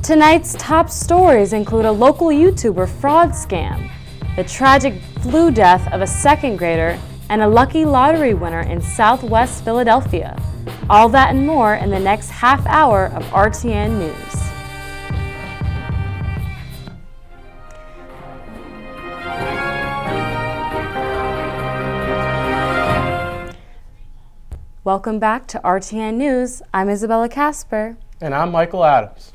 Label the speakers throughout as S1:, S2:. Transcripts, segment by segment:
S1: Tonight's top stories include a local YouTuber fraud scam, the tragic flu death of a second grader, and a lucky lottery winner in Southwest Philadelphia. All that and more in the next half hour of RTN News. Welcome back to RTN News. I'm Isabella Casper.
S2: And I'm Michael Adams.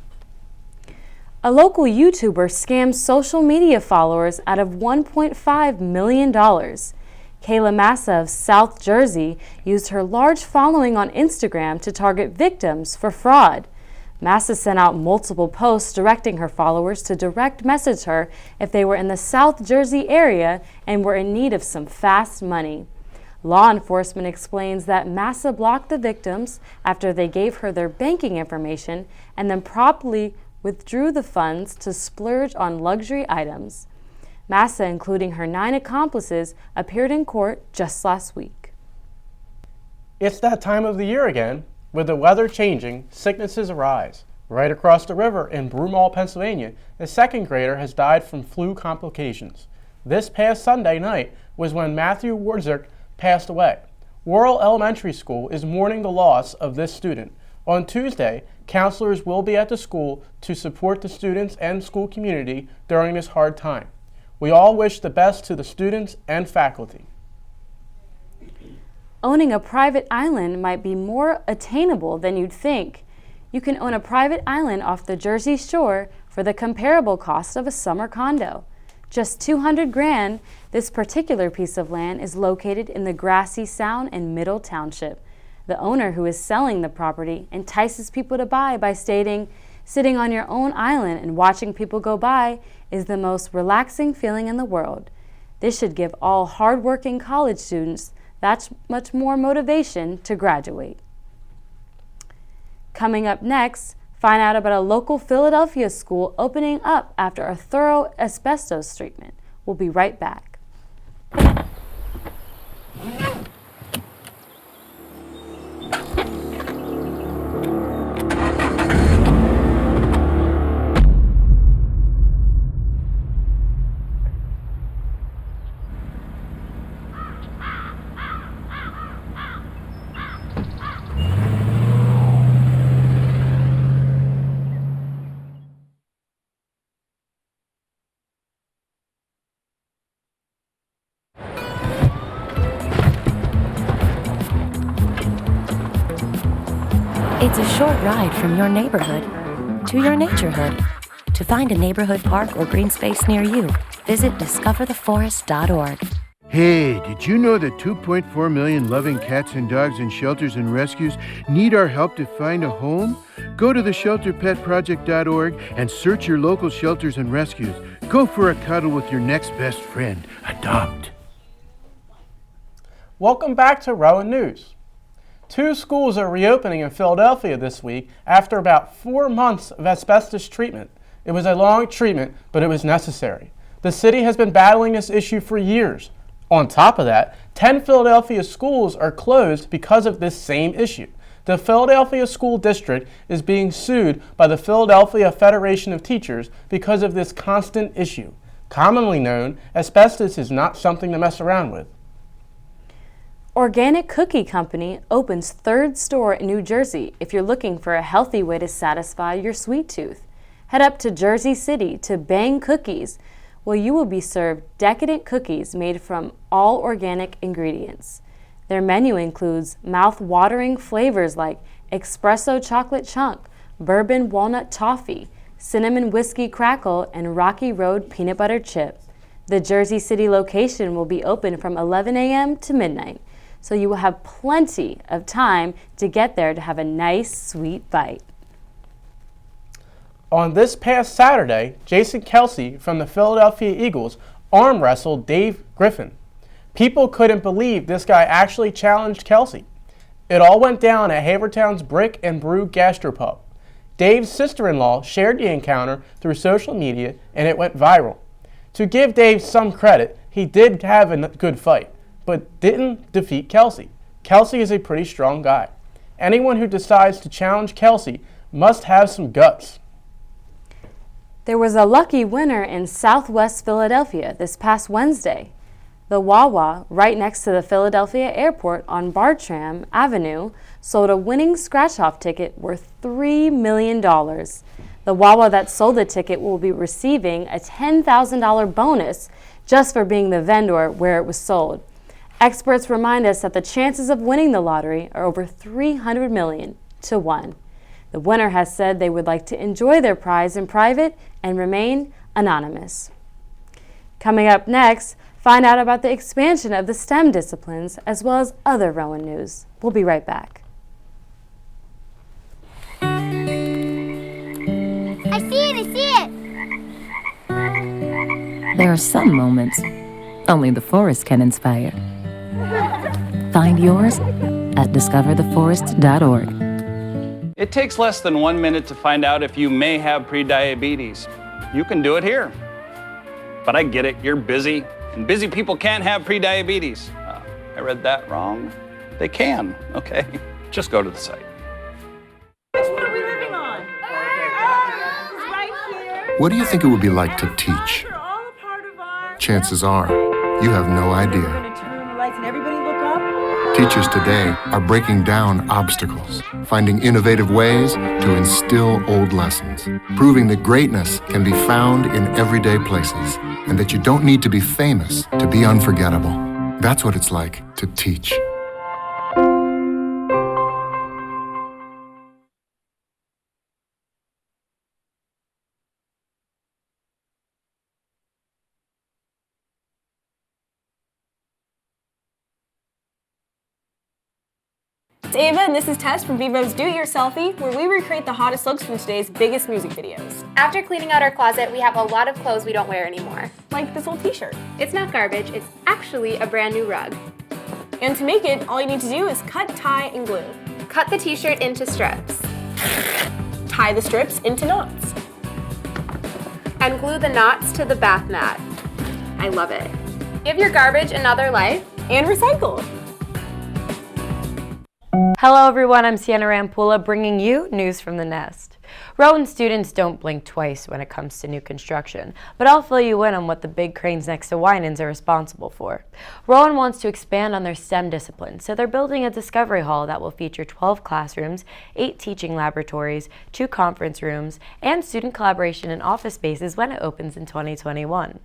S1: A local YouTuber scammed social media followers out of $1.5 million. Kayla Massa of South Jersey used her large following on Instagram to target victims for fraud. Massa sent out multiple posts directing her followers to direct message her if they were in the South Jersey area and were in need of some fast money. Law enforcement explains that Massa blocked the victims after they gave her their banking information and then promptly withdrew the funds to splurge on luxury items. Massa, including her 9 accomplices, appeared in court just last week.
S2: It's that time of the year again. With the weather changing, sicknesses arise. Right across the river in Broomall, Pennsylvania, a second grader has died from flu complications. This past Sunday night was when Matthew Wardzik passed away. Worrell Elementary School is mourning the loss of this student. On Tuesday, counselors will be at the school to support the students and school community during this hard time. We all wish the best to the students and faculty.
S1: Owning a private island might be more attainable than you'd think. You can own a private island off the Jersey Shore for the comparable cost of a summer condo. Just $200,000, this particular piece of land is located in the Grassy Sound in Middle Township. The owner, who is selling the property, entices people to buy by stating, "Sitting on your own island and watching people go by is the most relaxing feeling in the world." This should give all hardworking college students that much more motivation to graduate. Coming up next, find out about a local Philadelphia school opening up after a thorough asbestos treatment. We'll be right back.
S3: It's a short ride from your neighborhood to your naturehood. To find a neighborhood park or green space near you, visit discovertheforest.org.
S4: Hey, did you know that 2.4 million loving cats and dogs in shelters and rescues need our help to find a home? Go to theshelterpetproject.org and search your local shelters and rescues. Go for a cuddle with your next best friend. Adopt.
S2: Welcome back to Rowan News. 2 schools are reopening in Philadelphia this week after about 4 months of asbestos treatment. It was a long treatment, but it was necessary. The city has been battling this issue for years. On top of that, 10 Philadelphia schools are closed because of this same issue. The Philadelphia School District is being sued by the Philadelphia Federation of Teachers because of this constant issue. Commonly known, asbestos is not something to mess around with.
S1: Organic Cookie Company opens 3rd store in New Jersey if you're looking for a healthy way to satisfy your sweet tooth. Head up to Jersey City to Bang Cookies, where you will be served decadent cookies made from all organic ingredients. Their menu includes mouth-watering flavors like espresso chocolate chunk, bourbon walnut toffee, cinnamon whiskey crackle, and Rocky Road peanut butter chip. The Jersey City location will be open from 11 a.m. to midnight, so you will have plenty of time to get there to have a nice, sweet bite.
S2: On this past Saturday, Jason Kelce from the Philadelphia Eagles arm wrestled Dave Griffin. People couldn't believe this guy actually challenged Kelce. It all went down at Havertown's Brick and Brew Gastropub. Dave's sister-in-law shared the encounter through social media and it went viral. To give Dave some credit, he did have a good fight, but didn't defeat Kelce. Kelce is a pretty strong guy. Anyone who decides to challenge Kelce must have some guts.
S1: There was a lucky winner in Southwest Philadelphia this past Wednesday. The Wawa, right next to the Philadelphia airport on Bartram Avenue, sold a winning scratch-off ticket worth $3 million. The Wawa that sold the ticket will be receiving a $10,000 bonus just for being the vendor where it was sold. Experts remind us that the chances of winning the lottery are over 300 million to 1. The winner has said they would like to enjoy their prize in private and remain anonymous. Coming up next, find out about the expansion of the STEM disciplines as well as other Rowan news. We'll be right back.
S5: I see it!
S3: There are some moments only the forest can inspire. Find yours at discovertheforest.org.
S6: It takes less than 1 minute to find out if you may have prediabetes. You can do it here. But I get it, you're busy, and busy people can't have prediabetes. I read that wrong. They can, okay? Just go to the site.
S7: Which one are we living on? Right here.
S8: What do you think it would be like to teach?
S7: They're all a part of our...
S8: Chances are, you have no
S7: We're
S8: idea.
S7: gonna turn on the lights and everybody look up.
S8: Teachers today are breaking down obstacles, finding innovative ways to instill old lessons, proving that greatness can be found in everyday places, and that you don't need to be famous to be unforgettable. That's what it's like to teach.
S9: It's Ava, and this is Tess from Vivo's Do It Yourselfie, where we recreate the hottest looks from today's biggest music videos.
S10: After cleaning out our closet, we have a lot of clothes we don't wear anymore.
S9: Like this old t-shirt.
S10: It's not garbage, it's actually a brand new rug.
S9: And to make it, all you need to do is cut, tie, and glue.
S10: Cut the t-shirt into strips.
S9: Tie the strips into knots.
S10: And glue the knots to the bath mat. I love it. Give your garbage another life.
S9: And recycle.
S1: Hello everyone, I'm Sienna Rampula bringing you news from the nest. Rowan students don't blink twice when it comes to new construction, but I'll fill you in on what the big cranes next to Winans are responsible for. Rowan wants to expand on their STEM disciplines, so they're building a discovery hall that will feature 12 classrooms, 8 teaching laboratories, 2 conference rooms, and student collaboration and office spaces when it opens in 2021.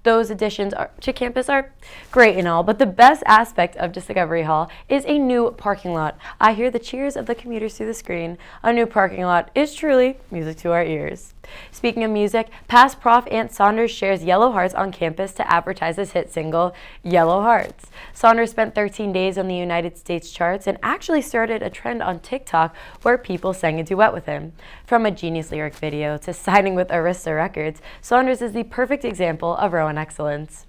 S1: Those additions to campus are great and all, but the best aspect of Discovery Hall is a new parking lot. I hear the cheers of the commuters through the screen. A new parking lot is truly music to our ears. Speaking of music, past Prof. Ant Saunders shares Yellow Hearts on campus to advertise his hit single, Yellow Hearts. Saunders spent 13 days on the United States charts and actually started a trend on TikTok where people sang a duet with him. From a genius lyric video to signing with Arista Records, Saunders is the perfect example of Rowan excellence.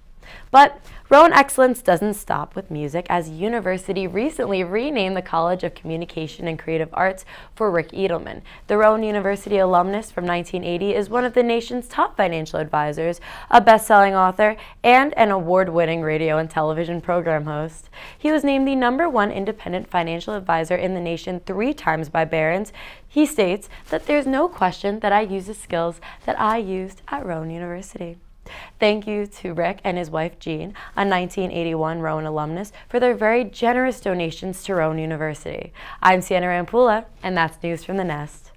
S1: But Rowan excellence doesn't stop with music, as University recently renamed the College of Communication and Creative Arts for Rick Edelman. The Rowan University alumnus from 1980 is one of the nation's top financial advisors, a best-selling author, and an award-winning radio and television program host. He was named the #1 independent financial advisor in the nation 3 times by Barron's. He states that there's no question that I use the skills that I used at Rowan University. Thank you to Rick and his wife Jean, a 1981 Rowan alumnus, for their very generous donations to Rowan University. I'm Sienna Rampula, and that's News from the Nest.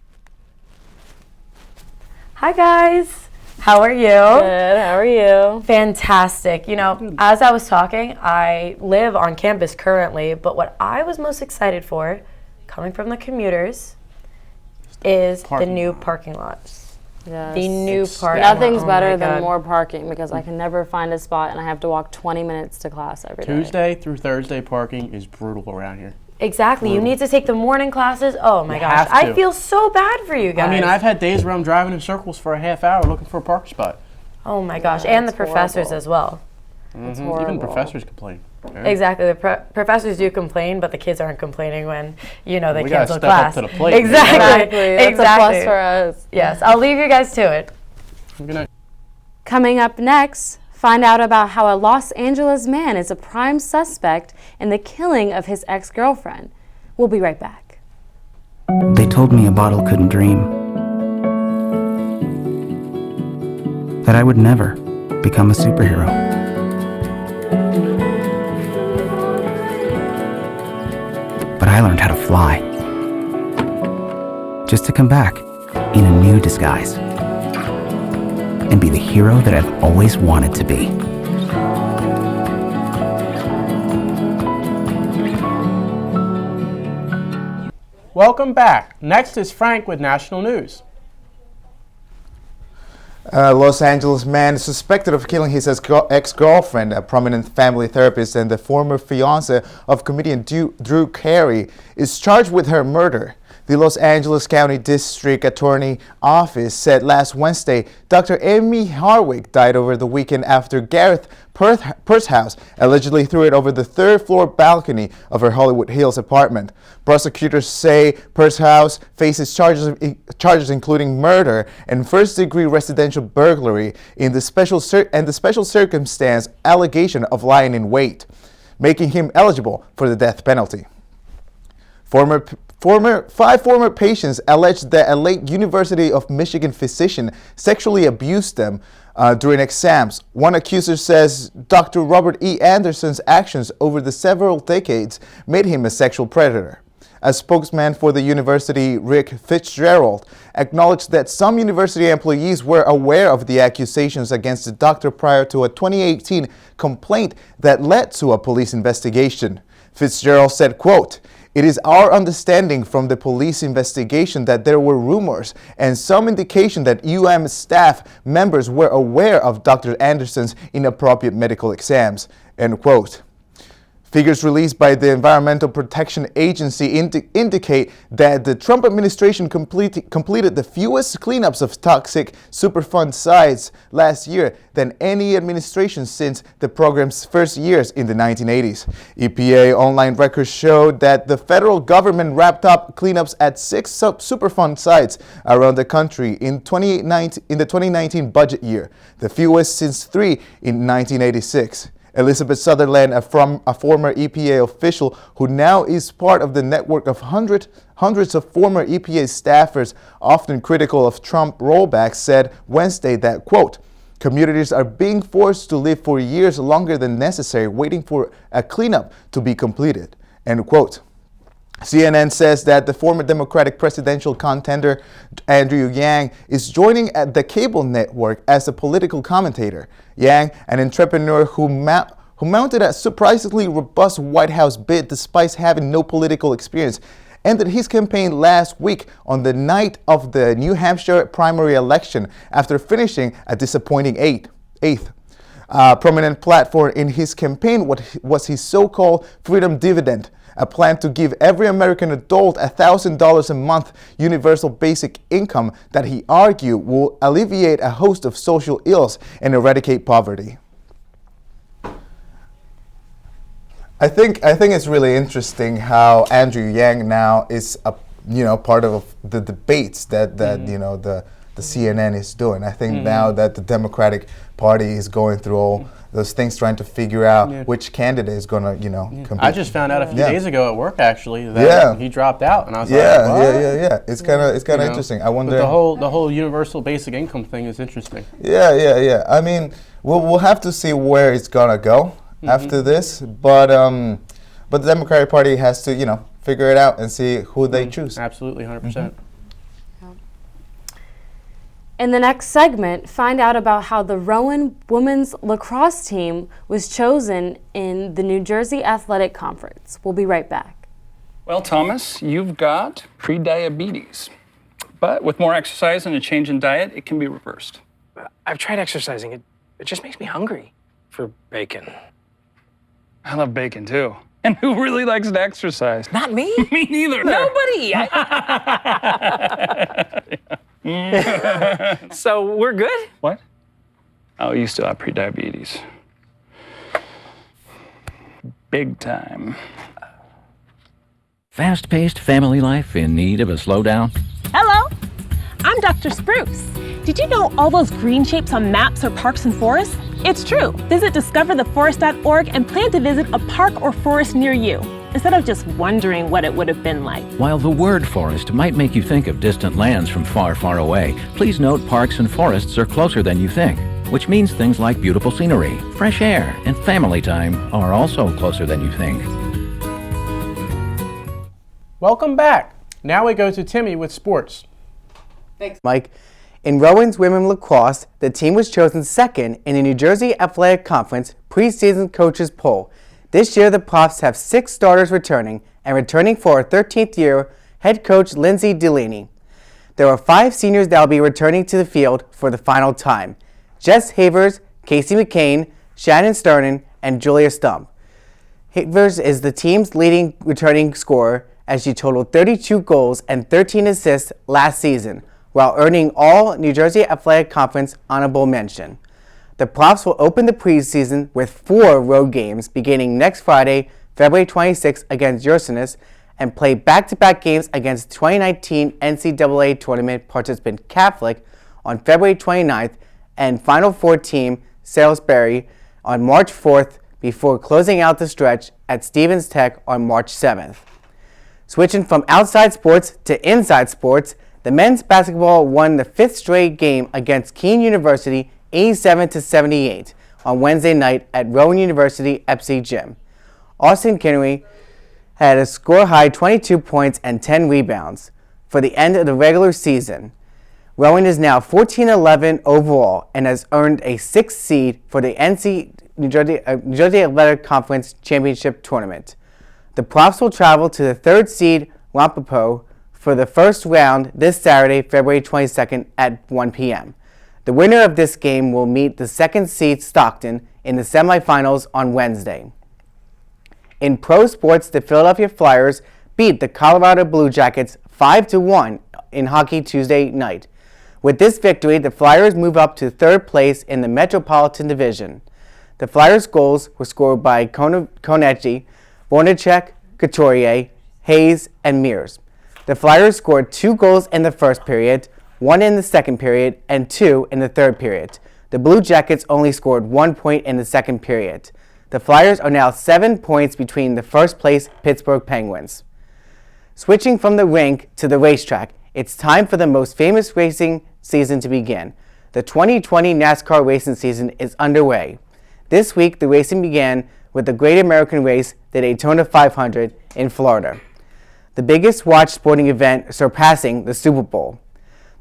S1: Hi guys, how are you?
S11: Good, how are you?
S1: Fantastic. You know, as I was talking, I live on campus currently, but what I was most excited for, coming from the commuters, is the new parking lots.
S11: Yes.
S1: The new parking.
S11: Nothing's
S1: lot.
S11: better than more parking, because I can never find a spot and I have to walk 20 minutes to class every day.
S2: Tuesday through Thursday parking is brutal around here.
S1: Exactly.
S2: Brutal.
S1: You need to take the morning classes. Oh my
S2: You
S1: gosh.
S2: have to.
S1: I feel so bad for you guys.
S2: I mean, I've had days where I'm driving in circles for a half hour looking for a parking spot.
S1: Oh my gosh. And the professors as well.
S11: It's
S2: Even
S11: horrible.
S2: professors complain. Yeah.
S1: Exactly. The professors do complain, but the kids aren't complaining when, you know, they
S2: We gotta
S1: cancel
S2: step up
S1: class.
S2: to the plate.
S1: Exactly.
S11: It's a plus for us.
S1: Yes. I'll leave you guys to it.
S2: Good night.
S1: Coming up next, find out about how a Los Angeles man is a prime suspect in the killing of his ex-girlfriend. We'll be right back.
S12: They told me a bottle couldn't dream. that I would never become a superhero. But I learned how to fly, just to come back in a new disguise and be the hero that I've always wanted to be.
S2: Welcome back. Next is Frank with National News.
S13: A Los Angeles man suspected of killing his ex-girlfriend, a prominent family therapist and the former fiance of comedian Drew Carey, is charged with her murder. The Los Angeles County District Attorney Office said last Wednesday Dr. Amy Harwick died over the weekend after Gareth Pursehouse allegedly threw it over the third-floor balcony of her Hollywood Hills apartment. Prosecutors say Pursehouse faces charges including murder and first-degree residential burglary in the special circumstance allegation of lying in wait, making him eligible for the death penalty. Five former patients alleged that a late University of Michigan physician sexually abused them during exams. One accuser says Dr. Robert E. Anderson's actions over the several decades made him a sexual predator. A spokesman for the university, Rick Fitzgerald, acknowledged that some university employees were aware of the accusations against the doctor prior to a 2018 complaint that led to a police investigation. Fitzgerald said, quote, "It is our understanding from the police investigation that there were rumors and some indication that UM staff members were aware of Dr. Anderson's inappropriate medical exams," end quote. Figures released by the Environmental Protection Agency indicate that the Trump administration completed the fewest cleanups of toxic Superfund sites last year than any administration since the program's first years in the 1980s. EPA online records showed that the federal government wrapped up cleanups at 6 Superfund sites around the country in the 2019 budget year, the fewest since 3 in 1986. Elizabeth Sutherland, a former EPA official who now is part of the network of hundreds of former EPA staffers often critical of Trump rollbacks, said Wednesday that, quote, "Communities are being forced to live for years longer than necessary waiting for a cleanup to be completed," end quote. CNN says that the former Democratic presidential contender Andrew Yang is joining at the cable network as a political commentator. Yang, an entrepreneur who mounted a surprisingly robust White House bid despite having no political experience, ended his campaign last week on the night of the New Hampshire primary election after finishing a disappointing eighth. Prominent platform in his campaign was his so-called Freedom Dividend, a plan to give every American adult $1,000 a month universal basic income that he argued will alleviate a host of social ills and eradicate poverty. I think it's really interesting how Andrew Yang now is part of the debates that the CNN is doing. I think now that the Democratic Party is going through all those things, trying to figure out which candidate is going to, compete.
S2: I just found out a few days ago at work actually that he dropped out, and I was like,
S13: yeah. It's kind of interesting. I wonder.
S2: But the whole universal basic income thing is interesting.
S13: Yeah. I mean, we'll have to see where it's gonna go after this, but the Democratic Party has to figure it out and see who they choose.
S2: Absolutely, 100%.
S1: In the next segment, find out about how the Rowan women's lacrosse team was chosen in the New Jersey Athletic Conference. We'll be right back.
S6: Well, Thomas, you've got prediabetes. But with more exercise and a change in diet, it can be reversed.
S14: I've tried exercising. It just makes me hungry for bacon.
S6: I love bacon, too. And who really likes to exercise?
S14: Not me.
S6: Me neither.
S14: Nobody. So we're good?
S6: What? Oh, you still have prediabetes. Big time.
S15: Fast-paced family life in need of a slowdown?
S9: Hello, I'm Dr. Spruce. Did you know all those green shapes on maps are parks and forests? It's true. Visit discovertheforest.org and plan to visit a park or forest near you, instead of just wondering what it would have been like.
S15: While the word forest might make you think of distant lands from far, far away, please note parks and forests are closer than you think. which means things like beautiful scenery, fresh air, and family time are also closer than you think.
S2: Welcome back. Now we go to Timmy with sports.
S16: Thanks, Mike. In Rowan's women lacrosse, the team was chosen second in the New Jersey Athletic Conference preseason coaches poll. This year, the Profs have 6 starters returning, and returning for a 13th year, head coach Lindsay Delaney. There are 5 seniors that will be returning to the field for the final time: Jess Havers, Casey McCain, Shannon Sternin, and Julia Stump. Havers is the team's leading returning scorer, as she totaled 32 goals and 13 assists last season, while earning all New Jersey Athletic Conference honorable mention. The Profs will open the preseason with 4 road games beginning next Friday, February 26th against Ursinus, and play back-to-back games against 2019 NCAA tournament participant Catholic on February 29th and Final Four team Salisbury on March 4th before closing out the stretch at Stevens Tech on March 7th. Switching from outside sports to inside sports, the men's basketball won the 5th straight game against Keene University 87-78 on Wednesday night at Rowan University FC Gym. Austin Kinnery had a score-high 22 points and 10 rebounds for the end of the regular season. Rowan is now 14-11 overall and has earned a 6th seed for the New Jersey Athletic Conference Championship Tournament. The Profs will travel to the 3rd seed Wampopo for the first round this Saturday, February 22nd at 1 p.m. The winner of this game will meet the 2nd seed Stockton in the semifinals on Wednesday. In pro sports, the Philadelphia Flyers beat the Colorado Blue Jackets 5-1 in hockey Tuesday night. With this victory, the Flyers move up to 3rd place in the Metropolitan Division. The Flyers' goals were scored by Konecny, Voracek, Couturier, Hayes, and Mears. The Flyers scored 2 goals in the first period, 1 in the second period, and 2 in the third period. The Blue Jackets only scored 1 point in the second period. The Flyers are now 7 points between the first place Pittsburgh Penguins. Switching from the rink to the racetrack, it's time for the most famous racing season to begin. The 2020 NASCAR racing season is underway. This week, the racing began with the Great American Race, the Daytona 500 in Florida, the biggest watched sporting event surpassing the Super Bowl.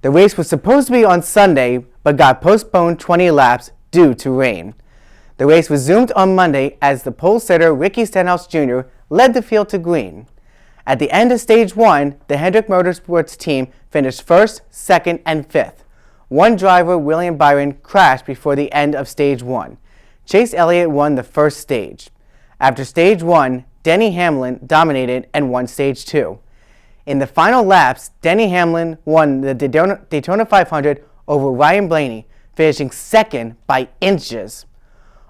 S16: The race was supposed to be on Sunday, but got postponed 20 laps due to rain. The race resumed on Monday as the pole sitter Ricky Stenhouse Jr. led the field to green. At the end of Stage 1, the Hendrick Motorsports team finished 1st, 2nd, and 5th. One driver, William Byron, crashed before the end of Stage 1. Chase Elliott won the first stage. After Stage 1, Denny Hamlin dominated and won Stage 2. In the final laps, Denny Hamlin won the Daytona 500 over Ryan Blaney, finishing 2nd by inches.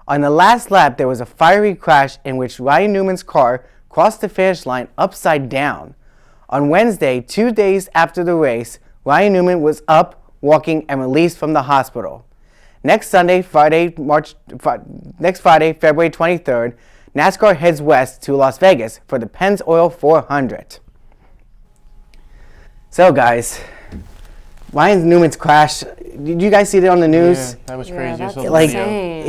S16: On the last lap, there was a fiery crash in which Ryan Newman's car crossed the finish line upside down. On Wednesday, 2 days after the race, Ryan Newman was up, walking, and released from the hospital. Next Friday, February 23rd, NASCAR heads west to Las Vegas for the Pennzoil 400. So, guys, Ryan Newman's crash. Did you guys see that on the news?
S2: Yeah, that was crazy.
S11: That's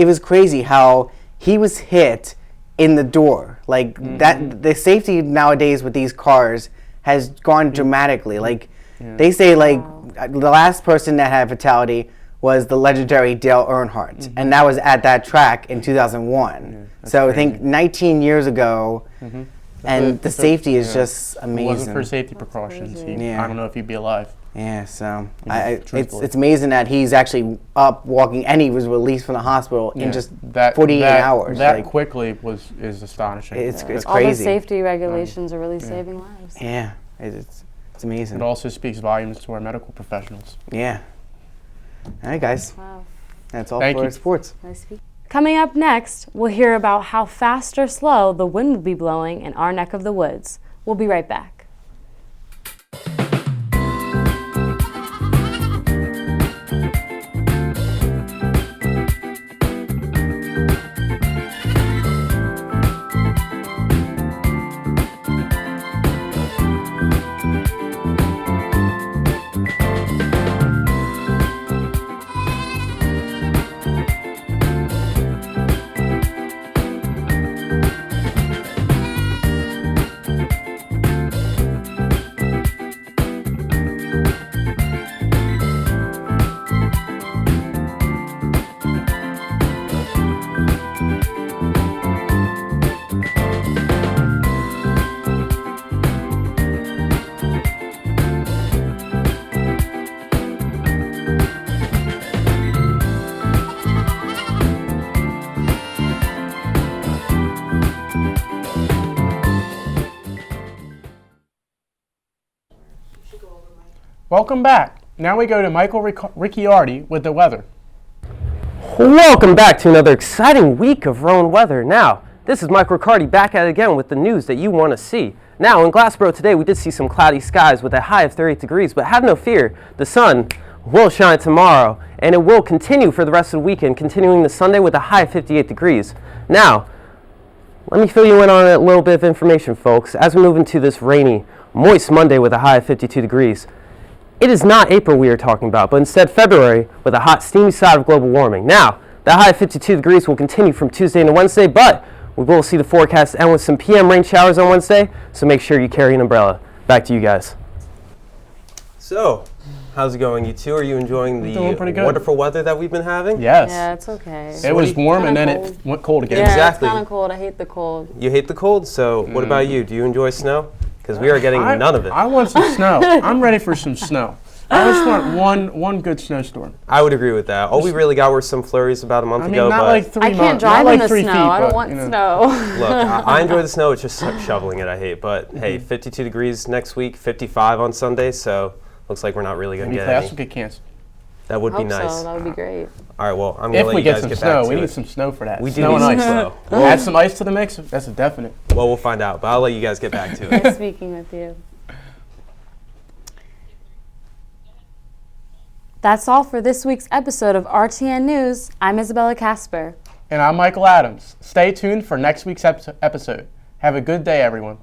S16: It was crazy how he was hit in the door. That the safety nowadays with these cars has gone dramatically. They say the last person that had a fatality was the legendary Dale Earnhardt, and that was at that track in 2001. So crazy. I think 19 years ago, and the safety is just amazing.
S2: If it wasn't for safety precautions, I don't know if he'd be alive.
S16: Yeah, so it's amazing that he's actually up walking, and he was released from the hospital in just 48 hours.
S2: That quickly is astonishing.
S16: It's crazy.
S11: All the safety regulations are really saving lives.
S16: Yeah, it's amazing.
S2: It also speaks volumes to our medical professionals.
S16: Yeah. All right, guys.
S11: Wow.
S16: That's all for sports.
S11: Coming up next, we'll hear about how fast or slow the wind will be blowing in our neck of the woods. We'll be right back.
S2: Welcome back. Now we go to Michael Ricciardi with the weather.
S17: Welcome back to another exciting week of Rowan weather. Now, this is Mike Ricciardi back at it again with the news that you want to see. Now, in Glassboro today, we did see some cloudy skies with a high of 38 degrees, but have no fear, the sun will shine tomorrow, and it will continue for the rest of the weekend, continuing the Sunday with a high of 58 degrees. Now, let me fill you in on a little bit of information, folks, as we move into this rainy, moist Monday with a high of 52 degrees. It is not April we are talking about, but instead February with a hot, steamy side of global warming. Now, that high of 52 degrees will continue from Tuesday into Wednesday, but we will see the forecast end with some PM rain showers on Wednesday, so make sure you carry an umbrella. Back to you guys. So, how's it going, you two? Are you enjoying the wonderful weather that we've been having?
S2: Yes.
S1: Yeah, it's okay.
S2: It was warm and then it went cold again.
S1: Yeah,
S17: Exactly.
S1: It's kind of cold. I hate the cold.
S17: You hate the cold, so what about you? Do you enjoy snow? Because we are getting none of it.
S2: I want some snow. I'm ready for some snow. I just want one good snowstorm.
S17: I would agree with that. All we really got were some flurries about a month ago.
S2: Not
S17: but
S2: like 3 months.
S1: I can't drive in the snow. I don't
S2: but,
S1: want snow.
S17: Look, I enjoy the snow. It's just shoveling it I hate. But hey, 52 degrees next week, 55 on Sunday. So looks like we're not really going to get any.
S2: Class will get canceled.
S17: That would be
S1: Hope
S17: nice.
S1: So. That would be great.
S17: All right, well, I'm going to let you guys get back to it.
S2: If we get some snow, we need some snow for that.
S17: We do
S2: snow
S17: need
S2: and
S17: some
S2: ice.
S17: snow.
S2: Add some ice to the mix. That's a definite.
S17: Well, we'll find out. But I'll let you guys get back to it.
S1: Nice speaking with you.
S11: That's all for this week's episode of RTN News. I'm Isabella Casper.
S2: And I'm Michael Adams. Stay tuned for next week's episode. Have a good day, everyone.